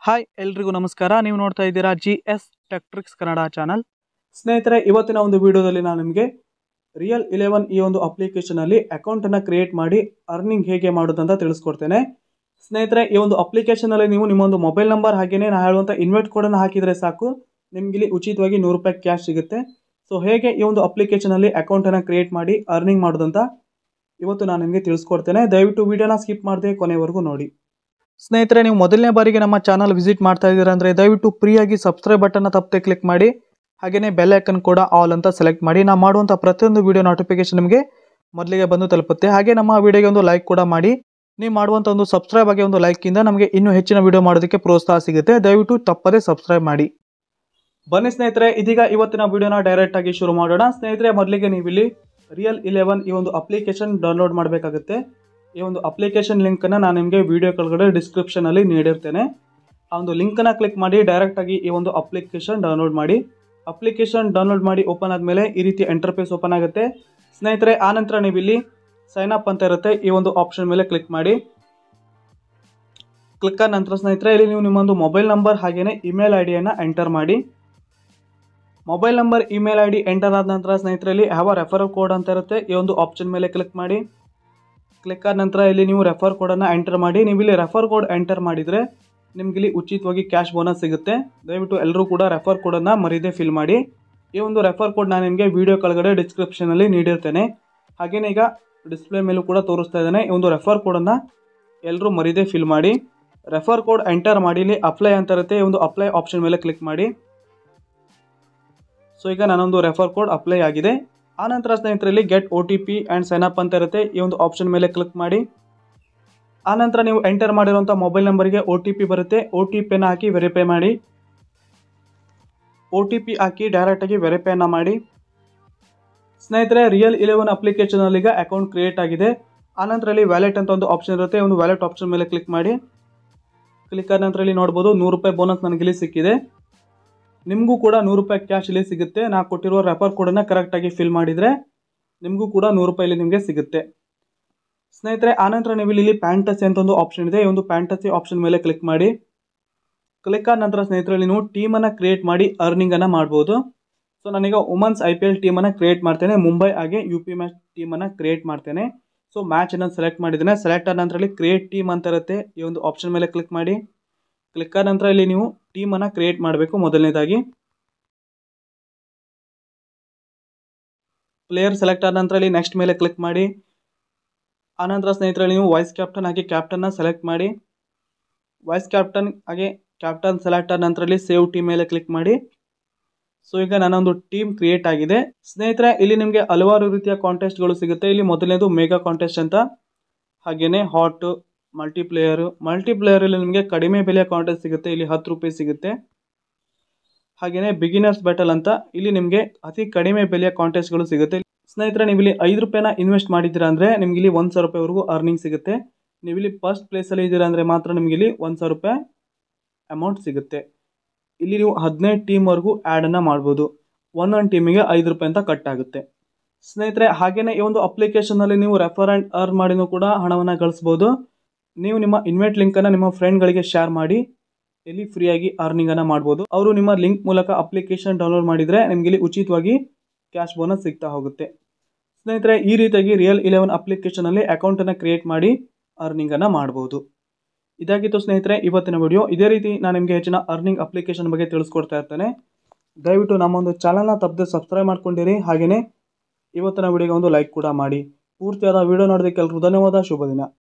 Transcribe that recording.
Hi ಎಲ್ರಿಗೂ ನಮಸ್ಕಾರ. ನೀವು ನೋಡ್ತಾ ಇದ್ದೀರಾ GS tech tricks Kannada channel. ಸ್ನೇಹಿತರೆ, ಇವತ್ತಿನ ಒಂದು ವಿಡಿಯೋದಲ್ಲಿ ನಾನು ನಿಮಗೆ Real11 ಈ ಒಂದು ಅಪ್ಲಿಕೇಶನಲ್ಲಿ ಅಕೌಂಟನ್ನು ಕ್ರಿಯೇಟ್ ಮಾಡಿ ಅರ್ನಿಂಗ್ ಹೇಗೆ ಮಾಡೋದಂತ ತಿಳಿಸ್ಕೊಡ್ತೇನೆ. ಸ್ನೇಹಿತರೆ, ಈ ಒಂದು ಅಪ್ಲಿಕೇಶನಲ್ಲಿ ನೀವು ನಿಮ್ಮೊಂದು ಮೊಬೈಲ್ ನಂಬರ್ ಹಾಗೆಯೇ ನಾನು ಹೇಳುವಂಥ ಇನ್ವೈಟ್ ಕೋಡನ್ನು ಹಾಕಿದರೆ ಸಾಕು, ನಿಮಗಿಲ್ಲಿ ಉಚಿತವಾಗಿ ₹100 ಕ್ಯಾಶ್ ಸಿಗುತ್ತೆ. ಸೊ ಹೇಗೆ ಈ ಒಂದು ಅಪ್ಲಿಕೇಶನಲ್ಲಿ ಅಕೌಂಟನ್ನು ಕ್ರಿಯೇಟ್ ಮಾಡಿ ಅರ್ನಿಂಗ್ ಮಾಡೋದಂತ ಇವತ್ತು ನಾನು ನಿಮಗೆ ತಿಳಿಸ್ಕೊಡ್ತೇನೆ. ದಯವಿಟ್ಟು ವಿಡಿಯೋನ ಸ್ಕಿಪ್ ಮಾಡದೆ ಕೊನೆವರೆಗೂ ನೋಡಿ. ಸ್ನೇಹಿತರೆ, ನೀವು ಮೊದಲನೇ ಬಾರಿಗೆ ನಮ್ಮ ಚಾನಲ್ ವಿಸಿಟ್ ಮಾಡ್ತಾ ಇದ್ದೀರಾ ಅಂದರೆ ದಯವಿಟ್ಟು ಫ್ರೀಯಾಗಿ ಸಬ್ಸ್ಕ್ರೈಬ್ ಬಟನ್ನ ತಪ್ಪದೆ ಕ್ಲಿಕ್ ಮಾಡಿ, ಹಾಗೆಯೇ ಬೆಲ್ ಐಕನ್ ಕೂಡ ಆಲ್ ಅಂತ ಸೆಲೆಕ್ಟ್ ಮಾಡಿ. ನಾವು ಮಾಡುವಂಥ ಪ್ರತಿಯೊಂದು ವಿಡಿಯೋ ನೋಟಿಫಿಕೇಶನ್ ನಿಮಗೆ ಮೊದಲಿಗೆ ಬಂದು ತಲುಪುತ್ತೆ. ಹಾಗೆ ನಮ್ಮ ವಿಡಿಯೋಗೆ ಒಂದು ಲೈಕ್ ಕೂಡ ಮಾಡಿ. ನೀವು ಮಾಡುವಂಥ ಒಂದು ಸಬ್ಸ್ಕ್ರೈಬ್ ಆಗಿ ಒಂದು ಲೈಕಿಂದ ನಮಗೆ ಇನ್ನೂ ಹೆಚ್ಚಿನ ವಿಡಿಯೋ ಮಾಡೋದಕ್ಕೆ ಪ್ರೋತ್ಸಾಹ ಸಿಗುತ್ತೆ. ದಯವಿಟ್ಟು ತಪ್ಪದೆ ಸಬ್ಸ್ಕ್ರೈಬ್ ಮಾಡಿ. ಬನ್ನಿ ಸ್ನೇಹಿತರೆ, ಇದೀಗ ಇವತ್ತಿನ ವಿಡಿಯೋನ ಡೈರೆಕ್ಟ್ ಆಗಿ ಶುರು ಮಾಡೋಣ. ಸ್ನೇಹಿತರೆ, ಮೊದಲಿಗೆ ನೀವು ಇಲ್ಲಿ Real11 ಈ ಒಂದು ಅಪ್ಲಿಕೇಶನ್ ಡೌನ್ಲೋಡ್ ಮಾಡಬೇಕಾಗುತ್ತೆ. ಈ ಒಂದು ಅಪ್ಲಿಕೇಶನ್ ಲಿಂಕನ್ನು ನಾನು ನಿಮಗೆ ವಿಡಿಯೋ ಕೆಳಗಡೆ ಡಿಸ್ಕ್ರಿಪ್ಷನಲ್ಲಿ ನೀಡಿರ್ತೇನೆ. ಆ ಒಂದು ಲಿಂಕನ್ನು ಕ್ಲಿಕ್ ಮಾಡಿ ಡೈರೆಕ್ಟಾಗಿ ಈ ಒಂದು ಅಪ್ಲಿಕೇಶನ್ ಡೌನ್ಲೋಡ್ ಮಾಡಿ. ಅಪ್ಲಿಕೇಶನ್ ಡೌನ್ಲೋಡ್ ಮಾಡಿ ಓಪನ್ ಆದಮೇಲೆ ಈ ರೀತಿ ಇಂಟರ್ಫೇಸ್ ಓಪನ್ ಆಗುತ್ತೆ. ಸ್ನೇಹಿತರೆ, ಆನಂತರ ನೀವು ಇಲ್ಲಿ ಸೈನ್ ಅಪ್ ಅಂತ ಇರುತ್ತೆ, ಈ ಒಂದು ಆಪ್ಷನ್ ಮೇಲೆ ಕ್ಲಿಕ್ ಮಾಡಿ. ಕ್ಲಿಕ್ ಆದ ನಂತರ ಸ್ನೇಹಿತರೆ, ಇಲ್ಲಿ ನೀವು ನಿಮ್ಮೊಂದು ಮೊಬೈಲ್ ನಂಬರ್ ಹಾಗೆಯೇ ಇಮೇಲ್ ಐಡಿಯನ್ನು ಎಂಟರ್ ಮಾಡಿ. Mobile number email ID enter ಆದ ನಂತರ ಸ್ನೇಹಿತರೆ, ಇಲ್ಲಿ ಹ್ಯಾವ್ ಅ ರೆಫರಲ್ ಕೋಡ್ ಅಂತ ಇರುತ್ತೆ, ಈ ಒಂದು ಆಪ್ಷನ್ ಮೇಲೆ ಕ್ಲಿಕ್ ಮಾಡಿ. ಕ್ಲಿಕ್ ಆದ ನಂತರ ಇಲ್ಲಿ ನೀವು ರೆಫರ್ ಕೋಡನ್ನು ಎಂಟರ್ ಮಾಡಿ. ನೀವು ಇಲ್ಲಿ ರೆಫರ್ ಕೋಡ್ ಎಂಟರ್ ಮಾಡಿದರೆ ನಿಮ್ಗೆ ಇಲ್ಲಿ ಉಚಿತವಾಗಿ ಕ್ಯಾಶ್ ಬೋನಸ್ ಸಿಗುತ್ತೆ. ದಯವಿಟ್ಟು ಎಲ್ಲರೂ ಕೂಡ ರೆಫರ್ ಕೋಡನ್ನು ಮರೀದೆ ಫಿಲ್ ಮಾಡಿ. ಈ ಒಂದು ರೆಫರ್ ಕೋಡ್ ನಾನು ನಿಮಗೆ ವಿಡಿಯೋ ಕೆಳಗಡೆ ಡಿಸ್ಕ್ರಿಪ್ಷನಲ್ಲಿ ನೀಡಿರ್ತೇನೆ. ಹಾಗೆಯೇ ಈಗ ಡಿಸ್ಪ್ಲೇ ಮೇಲೂ ಕೂಡ ತೋರಿಸ್ತಾ ಇದ್ದೇನೆ. ಈ ಒಂದು ರೆಫರ್ ಕೋಡನ್ನು ಎಲ್ಲರೂ ಮರೀದೆ ಫಿಲ್ ಮಾಡಿ. ರೆಫರ್ ಕೋಡ್ ಎಂಟರ್ ಮಾಡಿ ಇಲ್ಲಿ ಅಪ್ಲೈ ಅಂತ ಇರುತ್ತೆ, ಈ ಒಂದು ಅಪ್ಲೈ ಆಪ್ಷನ್ ಮೇಲೆ ಕ್ಲಿಕ್ ಮಾಡಿ. ಸೊ ಈಗ ನಾನೊಂದು ರೆಫರ್ ಕೋಡ್ ಅಪ್ಲೈ ಆಗಿದೆ. ಆನಂತರ ಸ್ನೇಹಿತರಲ್ಲಿ get OTP and sign up ಅಂತ ಇರುತ್ತೆ, ಈ ಒಂದು ಆಪ್ಷನ್ ಮೇಲೆ ಕ್ಲಿಕ್ ಮಾಡಿ. ಆನಂತರ ನೀವು ಎಂಟರ್ ಮಾಡಿರುವಂಥ ಮೊಬೈಲ್ ನಂಬರ್ಗೆ OTP ಬರುತ್ತೆ, OTPಯನ್ನು ಹಾಕಿ ವೆರಿಫೈ ಮಾಡಿ. OTP ಹಾಕಿ ಡೈರೆಕ್ಟಾಗಿ ವೆರಿಫೈನ ಮಾಡಿ. ಸ್ನೇಹಿತರೆ, Real11 ಅಪ್ಲಿಕೇಶನಲ್ಲಿ ಈಗ ಅಕೌಂಟ್ ಕ್ರಿಯೇಟ್ ಆಗಿದೆ. ಆನಂತರ ಇಲ್ಲಿ ವ್ಯಾಲೆಟ್ ಅಂತ ಒಂದು ಆಪ್ಷನ್ ಇರುತ್ತೆ, ಒಂದು ವ್ಯಾಲೆಟ್ ಆಪ್ಷನ್ ಮೇಲೆ ಕ್ಲಿಕ್ ಮಾಡಿ. ಕ್ಲಿಕ್ ಆದ ನಂತರ ಇಲ್ಲಿ ನೋಡ್ಬೋದು ₹100 ಬೋನಸ್ ನನಗಿಲ್ಲಿ ಸಿಕ್ಕಿದೆ. ನಿಮಗೂ ಕೂಡ ₹100 ಕ್ಯಾಶ್ ಇಲ್ಲಿ ಸಿಗುತ್ತೆ. ನಾನು ಕೊಟ್ಟಿರುವ ರೆಫರ್ ಕೋಡನ್ನು ಕರೆಕ್ಟಾಗಿ ಫಿಲ್ ಮಾಡಿದರೆ ನಿಮಗೂ ಕೂಡ ₹100 ಇಲ್ಲಿ ನಿಮಗೆ ಸಿಗುತ್ತೆ. ಸ್ನೇಹಿತರೆ, ಆನಂತರ ನೀವು ಇಲ್ಲಿ ಫ್ಯಾಂಟಸಿ ಅಂತ ಒಂದು ಆಪ್ಷನ್ ಇದೆ, ಈ ಒಂದು ಫ್ಯಾಂಟಸಿ ಆಪ್ಷನ್ ಮೇಲೆ ಕ್ಲಿಕ್ ಮಾಡಿ. ಕ್ಲಿಕ್ ಆದ ನಂತರ ಸ್ನೇಹಿತರಲ್ಲಿ ನೀವು ಟೀಮನ್ನು ಕ್ರಿಯೇಟ್ ಮಾಡಿ ಅರ್ನಿಂಗನ್ನು ಮಾಡ್ಬೋದು. ಸೊ ನಾನೀಗ ವುಮೆನ್ಸ್ IPL ಟೀಮನ್ನು ಕ್ರಿಯೇಟ್ ಮಾಡ್ತೇನೆ, ಮುಂಬೈ ಹಾಗೆ UP ಮ್ಯಾಚ್ ಟೀಮನ್ನು ಕ್ರಿಯೇಟ್ ಮಾಡ್ತೇನೆ. ಸೊ ಮ್ಯಾಚನ್ನು ಸೆಲೆಕ್ಟ್ ಮಾಡಿದ್ದೇನೆ. ಸೆಲೆಕ್ಟ್ ಆದ ನಂತರ ಇಲ್ಲಿ ಕ್ರಿಯೇಟ್ ಟೀಮ್ ಅಂತ ಇರುತ್ತೆ, ಈ ಒಂದು ಆಪ್ಷನ್ ಮೇಲೆ ಕ್ಲಿಕ್ ಮಾಡಿ. ಕ್ಲಿಕ್ ಆದ ನಂತರ ಇಲ್ಲಿ ನೀವು ಟೀಮನ್ನು ಕ್ರಿಯೇಟ್ ಮಾಡಬೇಕು. ಮೊದಲನೇದಾಗಿ ಪ್ಲೇಯರ್ ಸೆಲೆಕ್ಟ್ ಆದ ನಂತರ ಇಲ್ಲಿ ನೆಕ್ಸ್ಟ್ ಮೇಲೆ ಕ್ಲಿಕ್ ಮಾಡಿ. ಆನಂತರ ಸ್ನೇಹಿತರಲ್ಲಿ ನೀವು ವೈಸ್ ಕ್ಯಾಪ್ಟನ್ ಹಾಗೆ ಕ್ಯಾಪ್ಟನ್ನ ಸೆಲೆಕ್ಟ್ ಮಾಡಿ. ವೈಸ್ ಕ್ಯಾಪ್ಟನ್ ಹಾಗೆ ಕ್ಯಾಪ್ಟನ್ ಸೆಲೆಕ್ಟ್ ಆದ ನಂತರ ಇಲ್ಲಿ ಸೇವ್ ಟೀಮ್ ಮೇಲೆ ಕ್ಲಿಕ್ ಮಾಡಿ. ಸೊ ಈಗ ನನ್ನೊಂದು ಟೀಮ್ ಕ್ರಿಯೇಟ್ ಆಗಿದೆ. ಸ್ನೇಹಿತರೆ, ಇಲ್ಲಿ ನಿಮಗೆ ಹಲವಾರು ರೀತಿಯ ಕಾಂಟೆಸ್ಟ್ಗಳು ಸಿಗುತ್ತೆ. ಇಲ್ಲಿ ಮೊದಲನೇದು ಮೆಗಾ ಕಾಂಟೆಸ್ಟ್ ಅಂತ, ಹಾಗೆಯೇ ಹಾಟ್ ಮಲ್ಟಿಪ್ಲೇಯರಲ್ಲಿ ನಿಮಗೆ ಕಡಿಮೆ ಬೆಲೆಯ ಕಾಂಟೆಸ್ಟ್ ಸಿಗುತ್ತೆ, ಇಲ್ಲಿ ₹10 ಸಿಗುತ್ತೆ. ಹಾಗೆಯೇ ಬಿಗಿನರ್ಸ್ ಬ್ಯಾಟಲ್ ಅಂತ, ಇಲ್ಲಿ ನಿಮಗೆ ಅತಿ ಕಡಿಮೆ ಬೆಲೆಯ ಕಾಂಟೆಸ್ಟ್ಗಳು ಸಿಗುತ್ತೆ. ಸ್ನೇಹಿತರೆ, ನೀವು ಇಲ್ಲಿ ₹5 ಇನ್ವೆಸ್ಟ್ ಮಾಡಿದ್ದೀರಾ ಅಂದರೆ ನಿಮಗೆ ಇಲ್ಲಿ ₹1,000ವರೆಗೂ ಅರ್ನಿಂಗ್ ಸಿಗುತ್ತೆ. ನೀವು ಇಲ್ಲಿ ಫಸ್ಟ್ ಪ್ಲೇಸಲ್ಲಿ ಇದ್ದೀರಾ ಅಂದರೆ ಮಾತ್ರ ನಿಮಗೆ ಇಲ್ಲಿ ₹1,000 ಅಮೌಂಟ್ ಸಿಗುತ್ತೆ. ಇಲ್ಲಿ ನೀವು 15 ಟೀಮ್ವರೆಗೂ ಆ್ಯಡನ್ನು ಮಾಡ್ಬೋದು. ಒಂದೊಂದು ಟೀಮಿಗೆ ₹5 ಅಂತ ಕಟ್ ಆಗುತ್ತೆ. ಸ್ನೇಹಿತರೆ, ಹಾಗೆಯೇ ಈ ಒಂದು ಅಪ್ಲಿಕೇಶನ್ನಲ್ಲಿ ನೀವು ರೆಫರ್ ಆ್ಯಂಡ್ ಅರ್ನ್ ಮಾಡಿನೂ ಕೂಡ ಹಣವನ್ನು ಗಳಿಸ್ಬೋದು. ನೀವು ನಿಮ್ಮ ಇನ್ವೈಟ್ ಲಿಂಕನ್ನು ನಿಮ್ಮ ಫ್ರೆಂಡ್ಗಳಿಗೆ ಶೇರ್ ಮಾಡಿ ಇಲ್ಲಿ ಫ್ರೀಯಾಗಿ ಅರ್ನಿಂಗನ್ನು ಮಾಡ್ಬೋದು. ಅವರು ನಿಮ್ಮ ಲಿಂಕ್ ಮೂಲಕ ಅಪ್ಲಿಕೇಶನ್ ಡೌನ್ಲೋಡ್ ಮಾಡಿದರೆ ನಿಮಗೆ ಇಲ್ಲಿ ಉಚಿತವಾಗಿ ಕ್ಯಾಶ್ ಬೋನಸ್ ಸಿಗ್ತಾ ಹೋಗುತ್ತೆ. ಸ್ನೇಹಿತರೆ, ಈ ರೀತಿಯಾಗಿ Real11 ಅಪ್ಲಿಕೇಶನಲ್ಲಿ ಅಕೌಂಟನ್ನು ಕ್ರಿಯೇಟ್ ಮಾಡಿ ಅರ್ನಿಂಗನ್ನು ಮಾಡ್ಬೋದು. ಇದಾಗಿತ್ತು ಸ್ನೇಹಿತರೆ ಇವತ್ತಿನ ವಿಡಿಯೋ. ಇದೇ ರೀತಿ ನಾನು ನಿಮಗೆ ಹೆಚ್ಚಿನ ಅರ್ನಿಂಗ್ ಅಪ್ಲಿಕೇಶನ್ ಬಗ್ಗೆ ತಿಳಿಸ್ಕೊಡ್ತಾ ಇರ್ತೇನೆ. ದಯವಿಟ್ಟು ನಮ್ಮೊಂದು ಚಾನಲ್ನ ತಪ್ಪದೆ ಸಬ್ಸ್ಕ್ರೈಬ್ ಮಾಡ್ಕೊಂಡಿರಿ. ಹಾಗೆಯೇ ಇವತ್ತಿನ ವಿಡಿಯೋಗೆ ಒಂದು ಲೈಕ್ ಕೂಡ ಮಾಡಿ. ಪೂರ್ತಿಯಾದ ವಿಡಿಯೋ ನೋಡೋದಕ್ಕೆ ಎಲ್ಲರಿಗೂ ಧನ್ಯವಾದ. ಶುಭ ದಿನ.